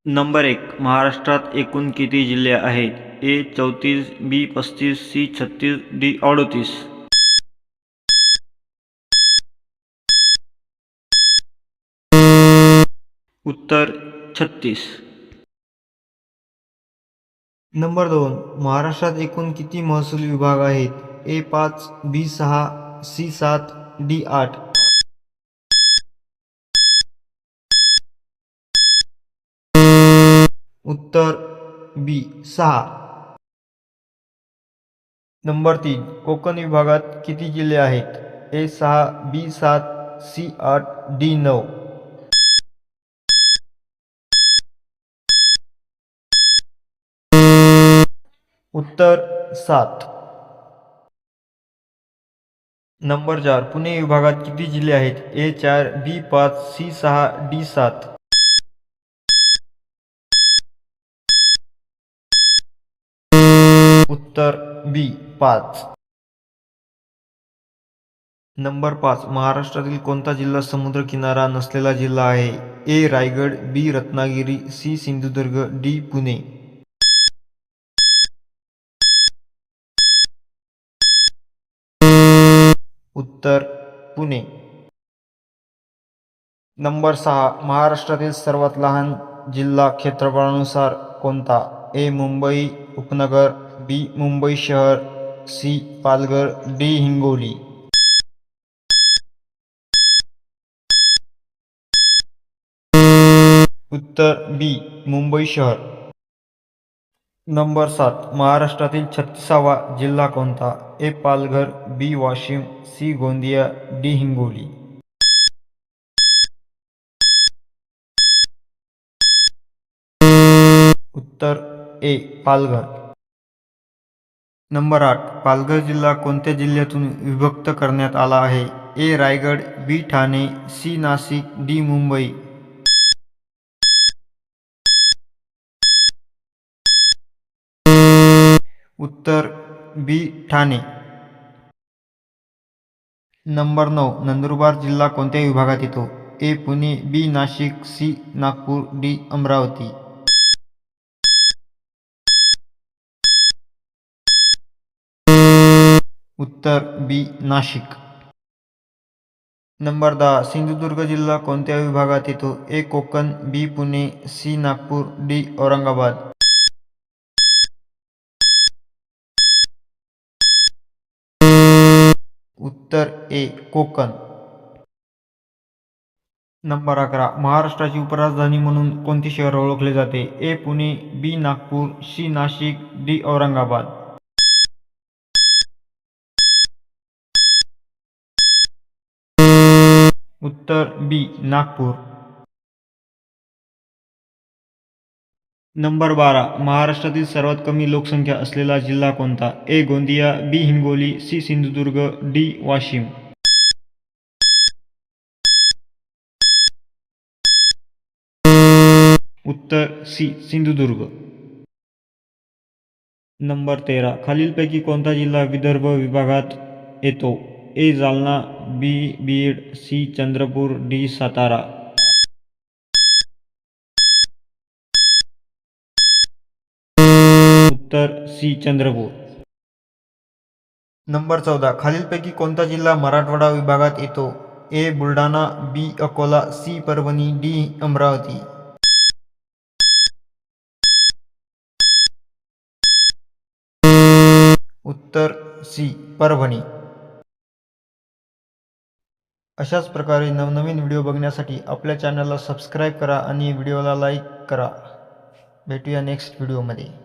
Number 1. महाराष्ट्रात एकूण किती जिल्हे आहेत? ए 34, बी 35, सी 36, डी 38. उत्तर 36. नंबर 2. महाराष्ट्रात एकूण किती महसूल विभाग आहेत? ए 5, बी 6, सी 7, डी 8. उत्तर बी 6. नंबर 3. कोकण विभागात किती जिल्हे आहेत? ए 6, बी 7, सी 8, डी 9. उत्तर 7. नंबर 4. पुणे विभागात किती जिल्हे आहेत? ए 4, बी 5, सी 6, डी 7. उत्तर बी 5. नंबर 5. महाराष्ट्रातील कोणता जिल्हा समुद्रकिनारा नसलेला जिल्हा आहे? ए रायगड, बी रत्नागिरी, सी सिंधुदुर्ग, डी पुणे. उत्तर पुणे. नंबर 6. महाराष्ट्रातील सर्वात लहान जिल्हा क्षेत्रफळानुसार कोणता? ए मुंबई उपनगर, बी मुंबई शहर, सी पालघर, डी हिंगोली. उत्तर बी मुंबई शहर. नंबर 7. महाराष्ट्रातील 36वा जिल्हा कोणता? ए पालघर, बी वाशिम, सी गोंदिया, डी हिंगोली. उत्तर ए पालघर. नंबर 8. पालघर जिल्हा कोणत्या जिल्ह्यातून विभक्त करण्यात आला आहे? ए रायगड, बी ठाणे, सी नाशिक, डी मुंबई. उत्तर बी ठाणे. नंबर 9. नंदुरबार जिल्हा कोणत्या विभागात येतो? ए पुणे, बी नाशिक, सी नागपूर, डी अमरावती. उत्तर बी नाशिक. नंबर 10. सिंधुदुर्ग जिल्हा कोणत्या विभागात येतो? ए कोकण, बी पुणे, सी नागपूर, डी औरंगाबाद. उत्तर ए कोकण. नंबर 11. महाराष्ट्राची उपराजधानी म्हणून कोणते शहर ओळखले जाते? ए पुणे, बी नागपूर, सी नाशिक, डी औरंगाबाद. उत्तर बी नागपूर. नंबर 12. महाराष्ट्रातील सर्वात कमी लोकसंख्या असलेला जिल्हा कोणता? ए गोंदिया, बी हिंगोली, सी सिंधुदुर्ग, डी वाशिम. उत्तर सी सिंधुदुर्ग. नंबर 13. खालीलपैकी कोणता जिल्हा विदर्भ विभागात येतो? ए जालना, बी बीड, सी चंद्रपूर, डी सातारा. उत्तर सी चंद्रपूर. नंबर 14. खालीलपैकी कोणता जिल्हा मराठवाडा विभागात येतो? ए बुलढाणा, बी अकोला, सी परभणी, डी अमरावती. उत्तर सी परभणी. अशाच प्रकारे नवनवीन व्हिडिओ बघण्यासाठी आपल्या चॅनलला सबस्क्राईब करा आणि व्हिडिओला लाईक करा. भेटूया नेक्स्ट व्हिडिओमध्ये.